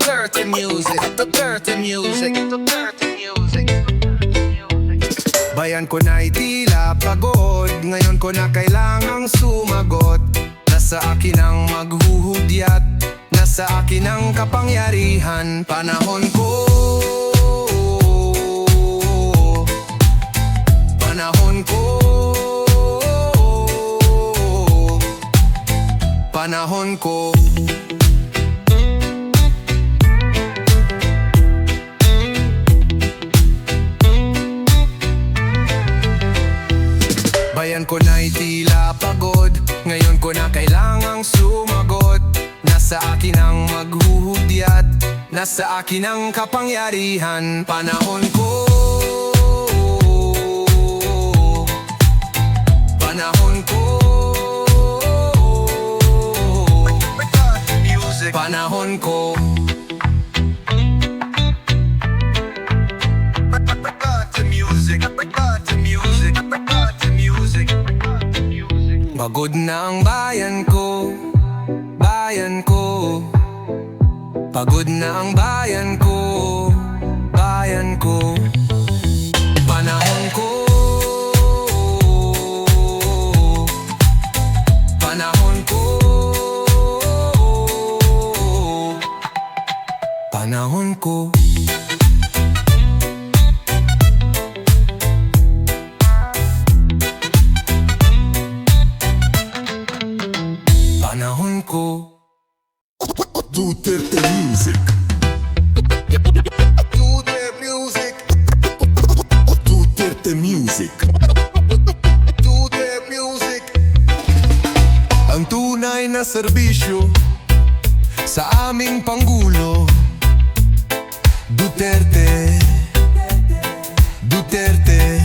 Dirty music, the dirty music, the dirty music. Bayan ko na'y tila pagod, ngayon ko na kailangang sumagot. Nasa akin ang maghuhudyat, nasa akin ang kapangyarihan. Panahon ko, panahon ko, panahon ko. Bayan ko na'y tila pagod, ngayon ko na kailangang sumagot. Nasa akin ang maghuhudyat, nasa akin ang kapangyarihan. Panahon ko, panahon ko, panahon ko. Pagod na ang bayan ko, bayan ko. Pagod na ang bayan ko, bayan ko. Panahon ko, panahon ko, panahon ko. Panahon ko. Duterte Music. Duterte Music. Duterte Music. Duterte Music. Ang tunay na serbisyo sa aming Pangulo, Duterte, Duterte.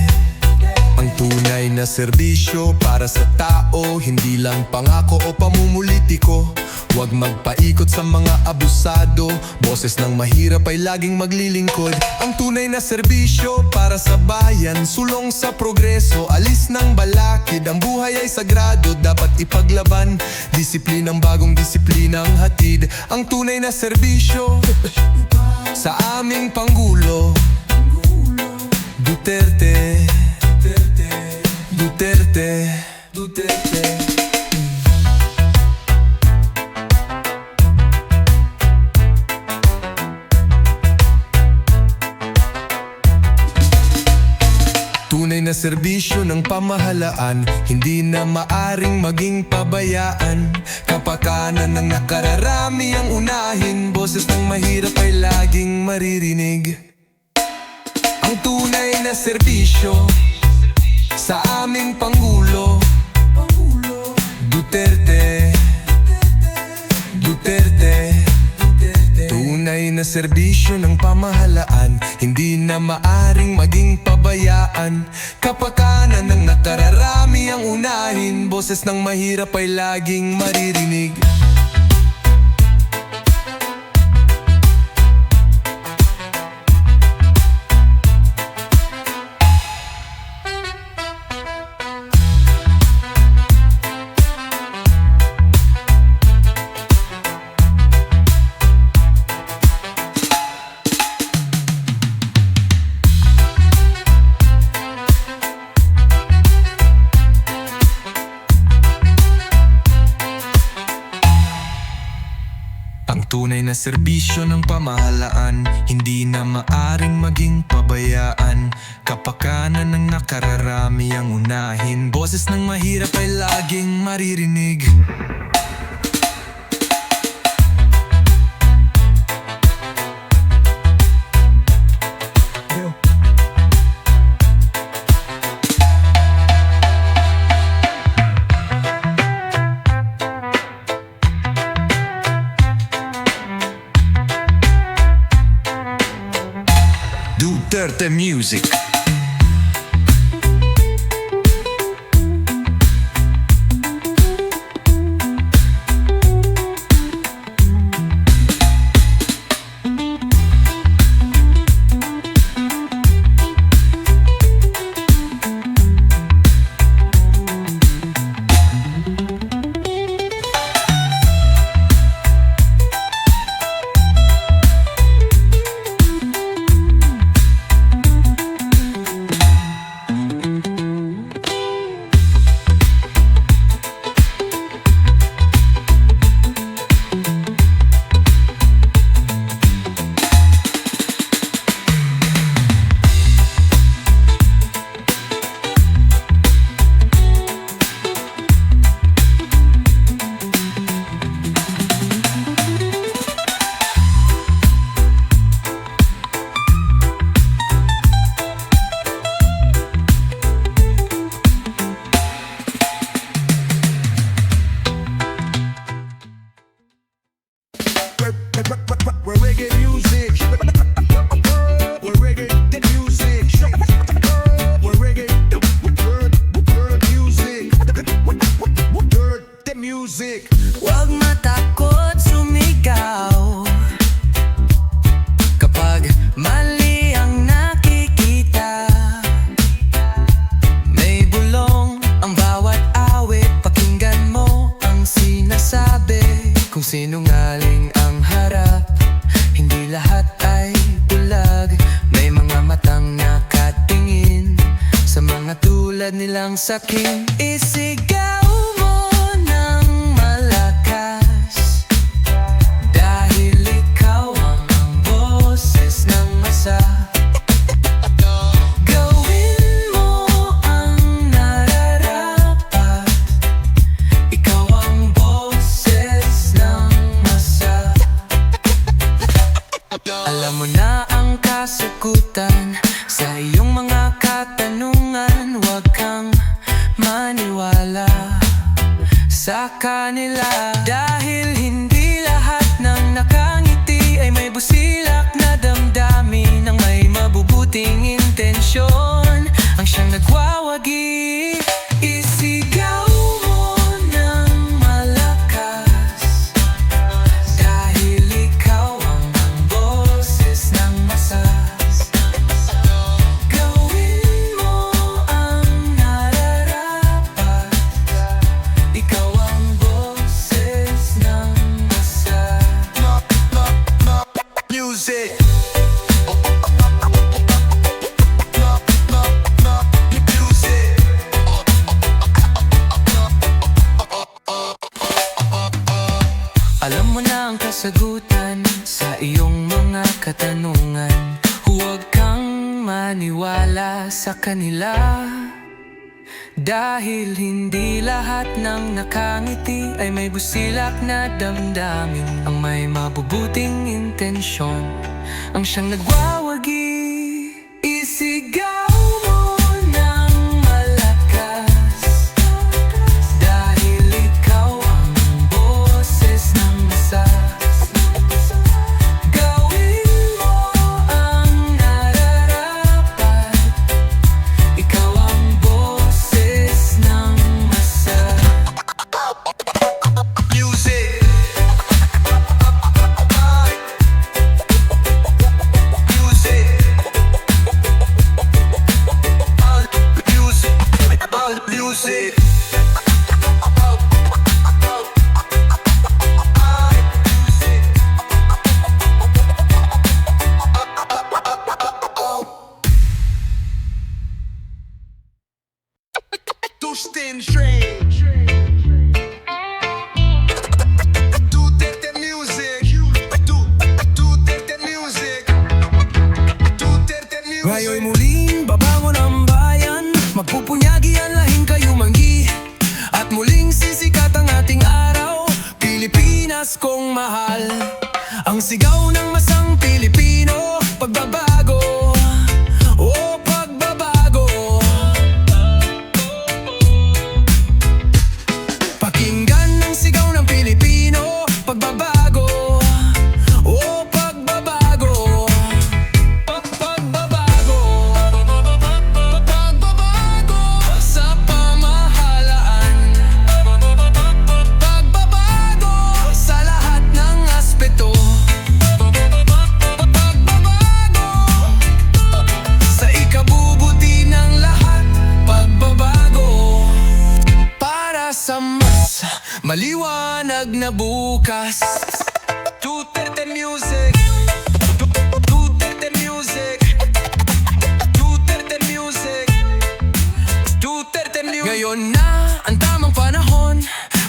Ang tunay na serbisyo para sa tao, hindi lang pangako o pamumulitiko. Huwag magpaikot sa mga abusado, boses ng mahirap ay laging maglilingkod. Ang tunay na serbisyo para sa bayan, sulong sa progreso, alis ng balakid. Ang buhay ay sagrado, dapat ipaglaban, disiplinang bagong disiplinang hatid. Ang tunay na serbisyo sa aming Pangulo, Duterte, Duterte, Duterte. Tunay na serbisyo ng pamahalaan, hindi na maaring maging pabayaan. Kapakanan ng nakararami ang unahin, boses ng mahirap ay laging maririnig. Ang tunay na serbisyo sa aming Pangulo, Duterte, Duterte. Tunay na serbisyo ng pamahalaan, hindi na maaring maging pabayaan. Kapakanan ng nakararami ang unahin, boses ng mahirap ay laging maririnig. Ang tunay na serbisyo ng pamahalaan, hindi na maaring maging pabayaan. Kapakanan ng nakararami ang unahin, boses ng mahirap ay laging maririnig. Duterte Music. We're reggae music. We're reggae the music. We're reggae the music. The music. Huwag matakot sumigaw kapag mali ang nakikita. May bulong ang bawat awit, pakinggan mo ang sinasabi. Kung sinungaling ang harap, hindi lahat ay bulag. May mga matang nakatingin sa mga tulad nilang saking. Isigaw mo ng malakas, dahil ikaw ang boses ng masa. Gawin mo ang nararapat, ikaw ang boses ng masa. Alam mo na ang kasagutan sa iyong mga katanungan. Huwag kang maniwala sa kanila, dahil hindi lahat ng nakangiti ay may busilak na damdamin ng may mabubuting intensyon. Ang siyang nagwawagi, isigaw mo ng malakas, dahil ikaw ang boses ng masas. Gawin mo ang nararapat, ikaw ang boses ng masas. Music. Alam mo na ang kasagutan sa iyong mga katanungan. Huwag kang maniwala sa kanila, dahil hindi lahat ng nakangiti ay may busilak na damdamin. Ang may mabubuting intensyon, ang siyang nagwawagi. Isigaw mo ng malakas, dahil ikaw ang boses ng masas. Gawin mo ang nararapat, ikaw ang boses ng masas. Music. Music. Dustin Strange. Do the music. Do the music. Do the music. Ngayon'y muling babangon ang bayan, magpupunyagi ang lahing kayumanggi, at muling sisikat ang ating araw. Pilipinas kong mahal, ang sigaw ng masang Pilipino. Pagbabago, oh pagbabago. Pakinggan ang sigaw ng Pilipino. Pagbabago, oh pagbabago. Pagbabago, pagbabago sa pamahalaan. Pagbabago sa lahat ng aspeto. Pagbabago sa ikabubuti ng lahat. Pagbabago para sa mas maliwanag na bukas. Duterte music. Duterte music. Duterte music. Duterte music. Ngayon na ang tamang panahon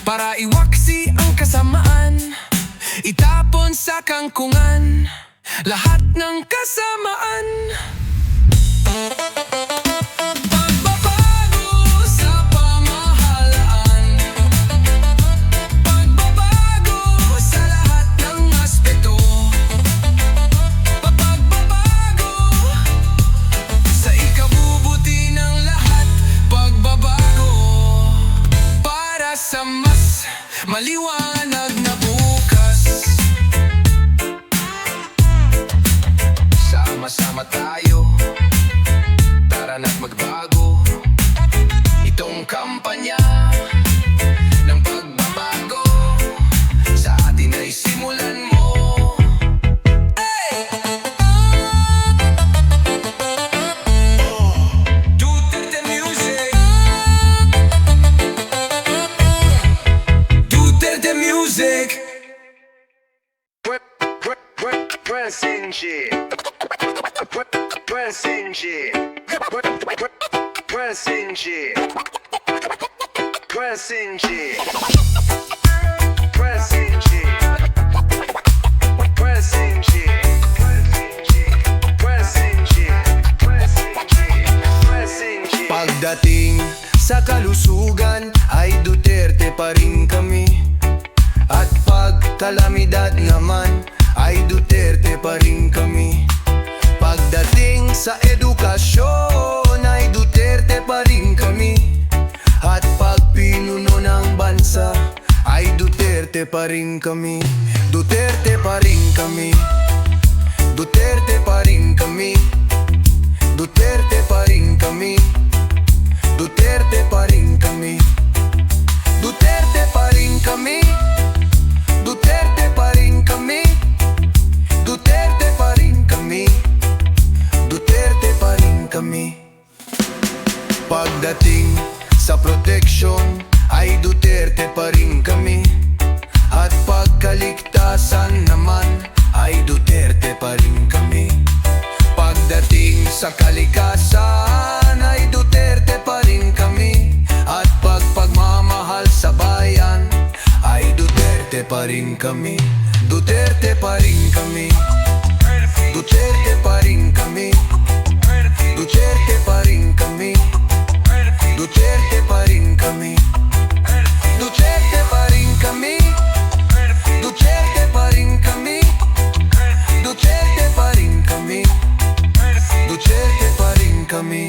para iwaksi ang kasamaan, itapon sa kangkungan lahat ng kasamaan. Pagbabago sa pamahalaan. Pagbabago sa lahat ng aspeto. Pagbabago sa ikabubuti ng lahat. Pagbabago para sa mas maliwanag na bukas. Sama-sama tayo, tara na't magbago. Itong kampanya ng pagbabago sa atin ay simulan mo. Duterte Music, Duterte Music. Pressing shit, pressing shit, pressing shit, pressing shit, pressing shit, pressing shit, pressing shit, pressing shit. Pagdating sa kalusugan ay Duterte pa rin kami. At pag kalamidad naman ay Duterte pa rin kami. Pagdating sa edukasyon ay Duterte pa rin kami. At pag pinuno ng bansa ay Duterte pa rin kami. Duterte pa rin kami. Duterte pa rin kami. Duterte pa rin kami. Duterte pa rin kami. Duterte pa rin kami. Duterte pa rin kami. Duterte pa rin kami. Duterte pa rin kami. Pagdating sa proteksyon ay Duterte pa rin kami. At pagkaligtasan naman ay Duterte pa rin kami. Pagdating sa kalikasan ay Duterte pa rin kami. At pagmamahal sa bayan ay Duterte pa rin kami. Duterte pa rin kami. Duterte pa rin kami. Duterte pa rin kami. Duterte pa rin kami. Duterte pa rin kami. Duterte pa rin kami. Duterte pa rin kami. Duterte pa rin kami.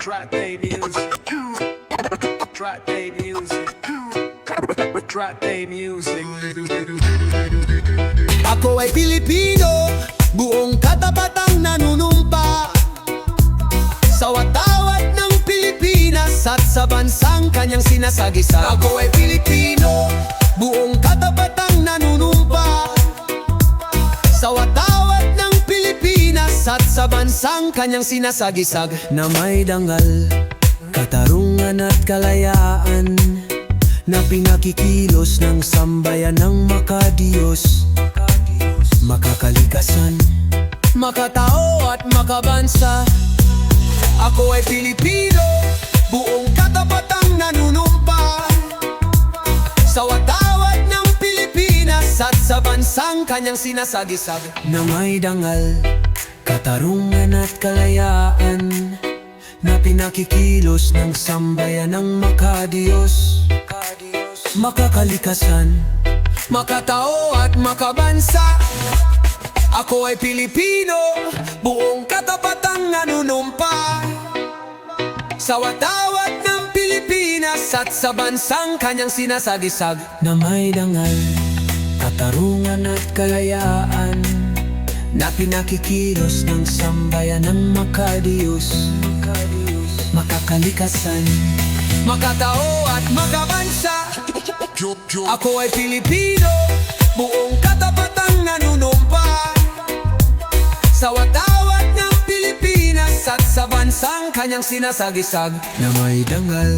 Trap day music. Trap day music. Trap day music. Ako ay Pilipino, buong katabatang nanunumpa sa watawat ng Pilipinas at sa bansang kanyang sinasagisa. Ako ay Pilipino, Buong katabatang nanunumpa sa watawat ng Pilipinas at sa bansang kanyang sinasagisag, na may dangal, katarungan at kalayaan, na pinakikilos ng sambayan ng makadiyos, makakalikasan, makatao at makabansa. ako ay Pilipino, Buong katabatang nanunumpa sa watawat ng Pilipinas at sa bansang kanyang sinasagisag, na may dangal, katarungan at kalayaan, na pinakikilos ng sambayan ng makadiyos, makakalikasan, makatao at makabansa. Ako ay Pilipino, buong katabatang nanunumpa sa watawat ng Pilipinas at sa bansang kanyang sinasagisag, na may dangal, katarungan at kalayaan, na pinakikilos ng sambayan ng makadiyos, makakalikasan, makatao at makabansa. Ako ay Pilipino, buong katabatang nanunumpa sa watawat ng Pilipinas at sa bansang kanyang sinasagisag, na may dangal,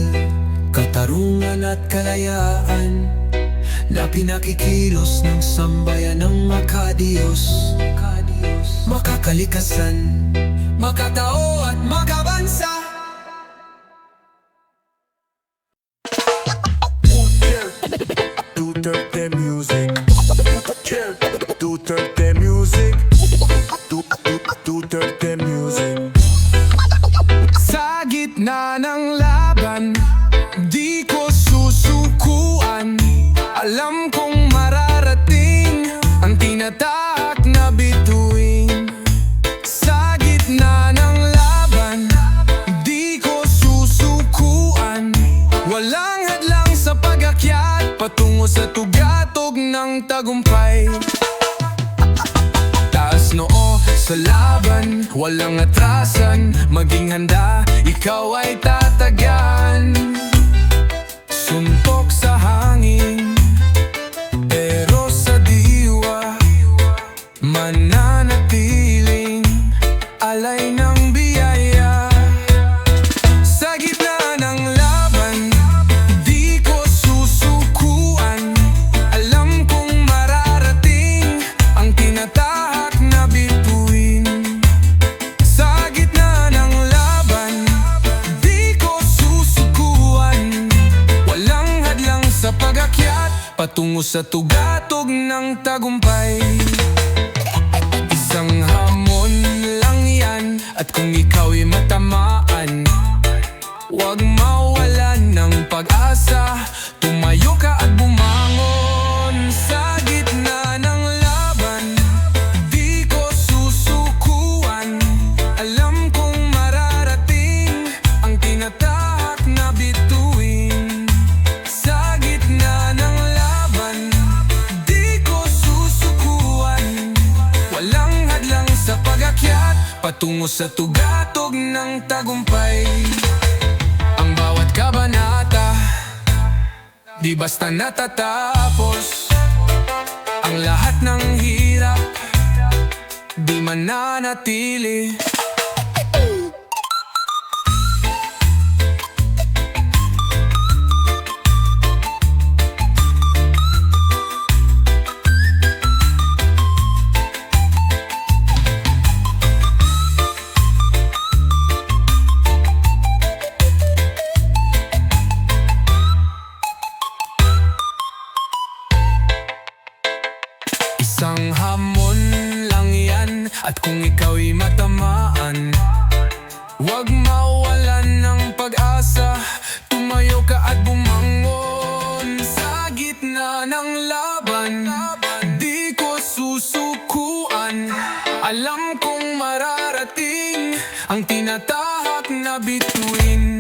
katarungan at kalayaan, na pinakikilos ng sambayan ng makadiyos, makakalikasan, Makatao at makabansa. Duterte Music. Duterte Music. Duterte Music. Sa gitna ng laban, di ko susukuan. Alam kong mararating ang tinatahak na bituin. Sa gitna tugatog ng tagumpay. Taas noo sa laban, walang atrasan. Maging handa, ikaw ay tatagan. Suntok sa hangin, pero sa diwa mananatiling alay ng biyaya. Sa gitna ng laban, di ko susukuan. Alam kong mararating ang tinatahak na bituin. Sa gitna ng laban, di ko susukuan. Walang hadlang sa pag-akyat patungo sa tugatog ng tagumpay. Isang hamon lang yan, at kung ikaw'y matamaan, huwag mawalan ng pag-asa. Tumayo ka at bumangon. Sa gitna ng laban, di ko susukuan. Alam kong mararating ang tinatahak na bituin. Sa gitna ng laban, di ko susukuan. Walang hadlang sa pag-akyat patungo sa tugatog ng tagumpay. Ang bawat kabanata, di basta natatapos. Ang lahat ng hirap, di mananatili. Isang hamon lang yan, at kung ikaw'y matamaan, huwag mawalan ng pag-asa. Tumayo ka at bumangon. Sa gitna ng laban, di ko susukuan. Alam kong mararating ang tinatahak na bituin.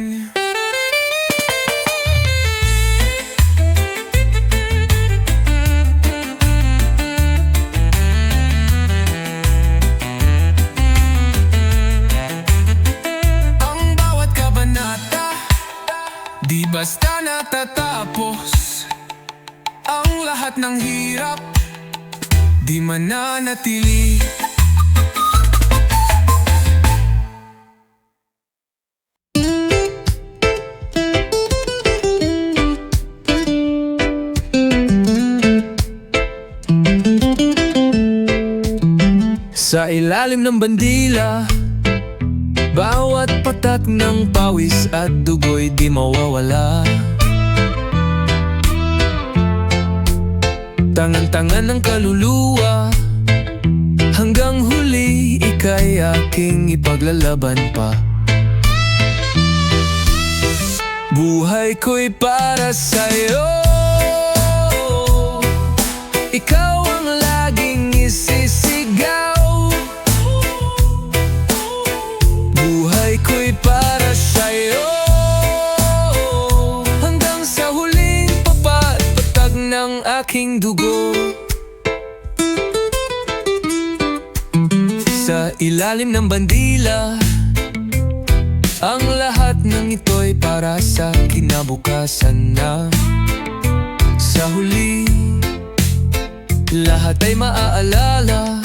Di basta natatapos. Ang lahat ng hirap, di mananatili. Sa ilalim ng bandila, bawat patak ng pawis at dugo'y di mawawala. Tangan-tangan ng kaluluwa, hanggang huli ika'y aking ipaglalaban pa. Buhay ko'y para sa'yo, ikaw ang laging isisigaw. Buhay ko'y para sa'yo, hanggang sa huling papatpatag ng aking dugo. Sa ilalim ng bandila, ang lahat ng ito'y para sa kinabukasan na. Sa huli, lahat ay maaalala,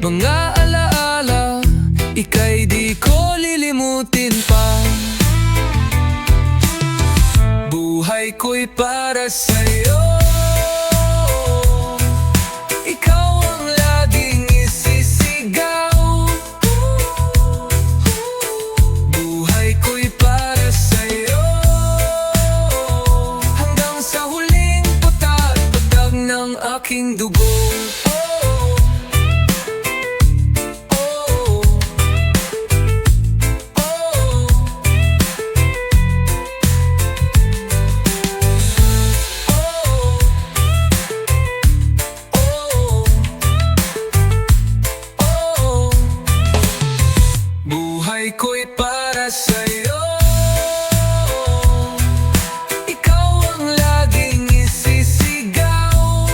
mga alaala, ika'y di ko lilimutin pa. Buhay ko'y para sa'yo, ikaw ang laging isisigaw. Buhay ko'y para sa'yo, hanggang sa huling patag-patag ng aking dugo. Buhay ko'y para sa'yo, ikaw ang laging isisigaw.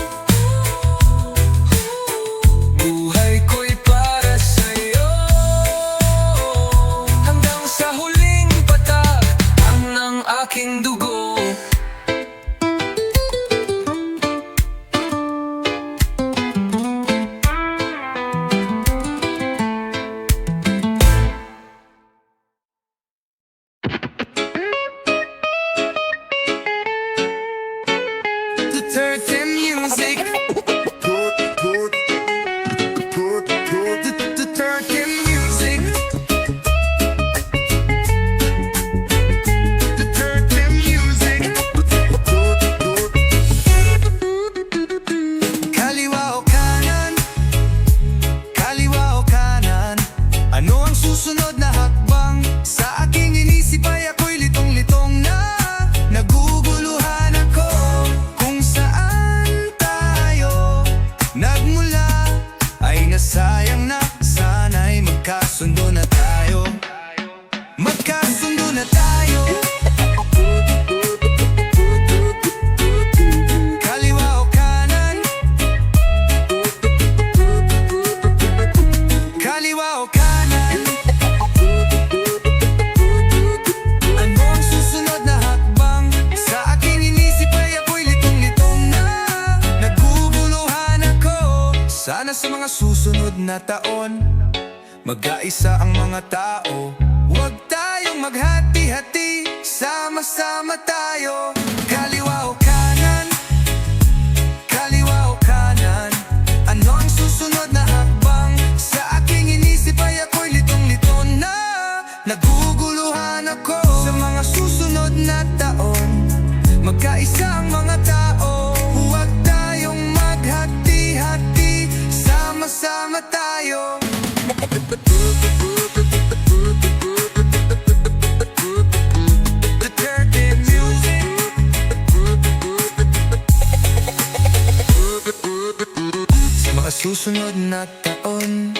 sa mga susunod na taon, magkaisa ang mga tao. Huwag tayong maghati-hati, sama-sama tayo. Kaliwa o kanan, kaliwa o kanan, ano ang susunod na hakbang? Sa aking inisip ay ako'y litong-lito na. Naguguluhan ako sa mga susunod na taon, magkaisa ang mga tao. Huwag tayong maghati-hati, sama-sama tayo. Duterte music. Sa mga susunod na taon,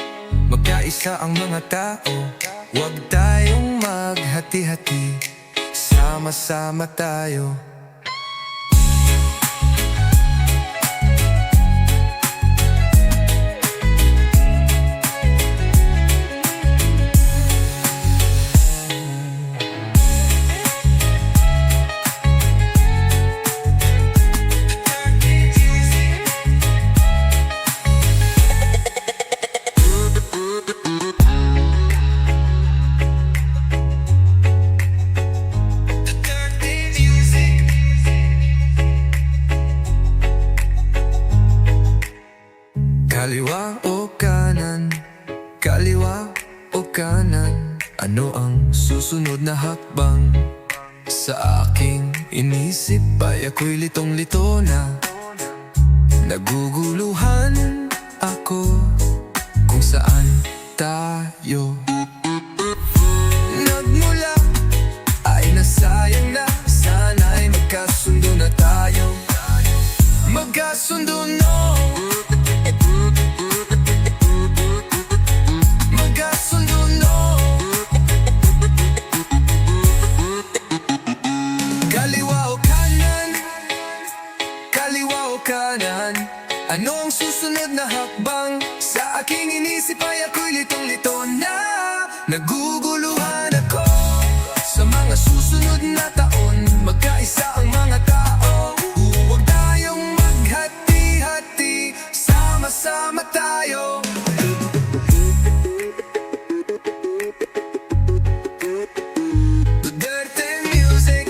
magkaisa ang mga tao. Huwag tayong maghati-hati, sama-sama tayo. Kaliwa o kanan, kaliwa o kanan, ano ang susunod na hakbang? Sa aking inisip ay ako'y litong-lito na. Naguguluhan ako kung saan tayo nagmula, ay nasayang na. Sana'y magkasundo na tayo. Magkasundo no. Kanan, ano ang susunod na hakbang? Sa aking inisip ay ako'y litong-lito na. Naguguluhan ako sa mga susunod na taon, magkaisa ang mga tao. Huwag tayong maghati-hati, sama-sama tayo. Duterte music.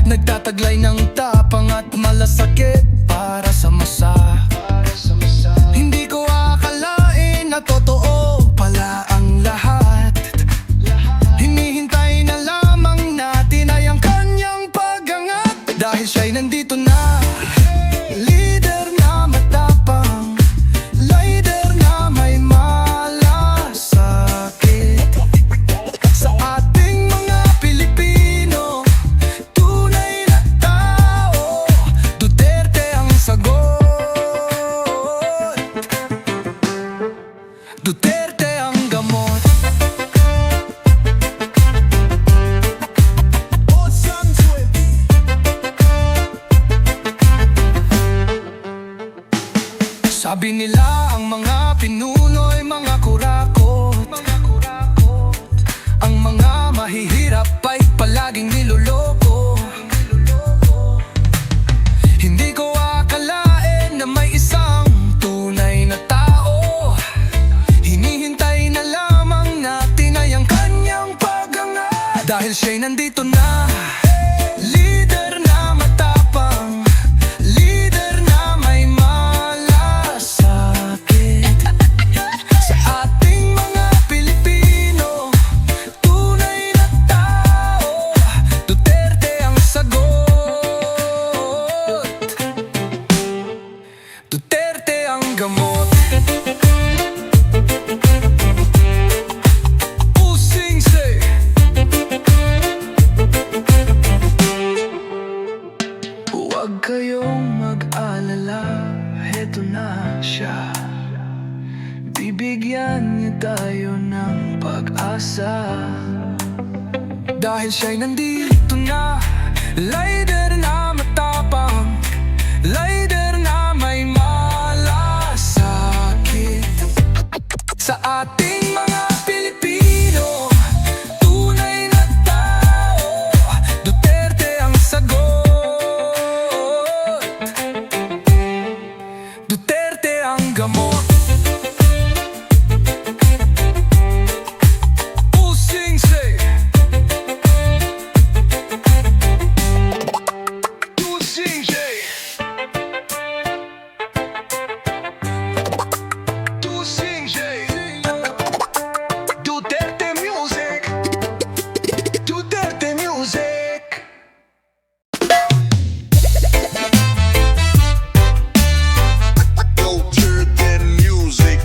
Nagtataglay ng tapang at malasakit para sa masa. Hindi ko akalain na totoo pala ang lahat. Hinihintay na lamang natin ay ang kanyang pag-angat. Dahil siya'y nandito na, leader na matapang, leader na may malasakit. Sa ating mga Pilipino, Duterte ang gamot. Sabi nila ang mga pinuno'y mga kurakot. Ang mga mahihirap ay palaging niloloko. Hindi ko akalain na may isang tunay na tao. Hinihintay na lamang natin ay ang kanyang pag-angat. Dahil siya'y nandito na, leader na matapang, leader na may malasakit. Sa ating mga Pilipino, tunay na tao, Duterte ang sagot. Duterte ang gamot. Huwag kayong mag-alala, heto na siya. bigyan niya tayo ng pag-asa. Dahil siya'y nandito na, lighter na matapang, lighter na may malasakit. Sa ating mga Pilipino, tunay na tao, Duterte ang sagot. Duterte ang gamot. Pusing say, pusing say, pusing say. Duterte music, Duterte music. Duterte music.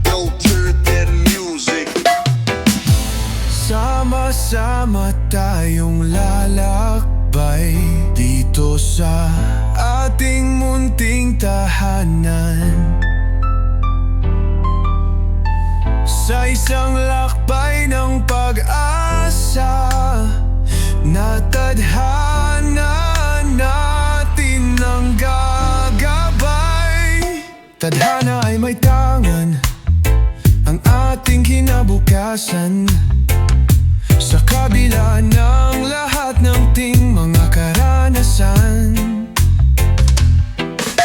Duterte music. Sama-sama tayong lalakbay dito sa ating munting tahanan. Sa isang lakbay ng pag-asa, natadhana natin ang gagabay. Tadhana ay may tangan, ang ating kinabukasan. Sa kabila ng lahat ng ting mga karanasan,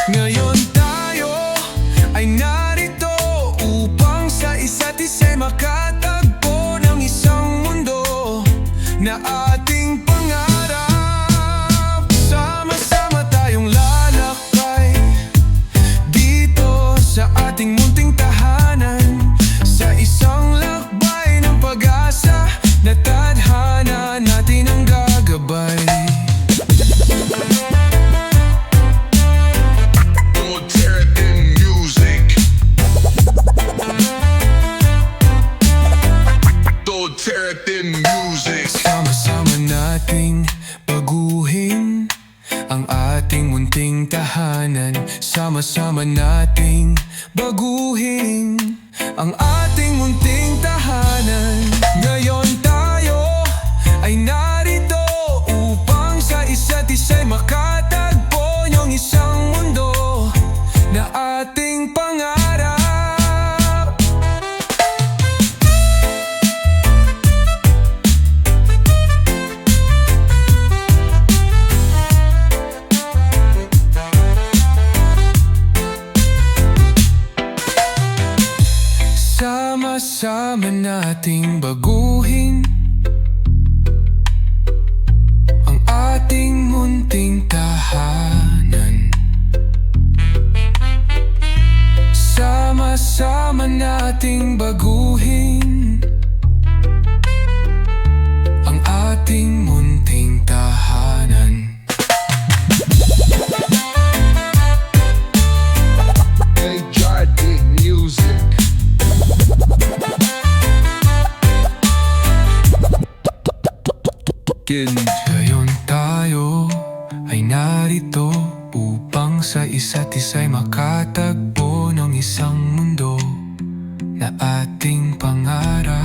ngayon tayo ay narito upang sa isa't isa'y makatagpo ng isang mundo na ating pangarap. Sama-sama tayong lalakbay dito sa ating munting tahanan, sa isang lakbay ng pag-asa na tadhana natin ang gagabay. Duterte music. Duterte music. Sama-sama nating baguhin ang ating munting tahanan. Sama-sama nating baguhin ang ating munting tahanan. Ngayon tayo ay narito upang sa isa't isa'y makatagpo ng isang mundo na ating pangarap. Sama-sama nating baguhin ang ating munting tahanan. Sama-sama nating baguhin ang ating munting tahanan. Duterte music. Ngayon tayo ay narito upang sa isa't isa'y makatagpo ng isang mundo na ating pangarap.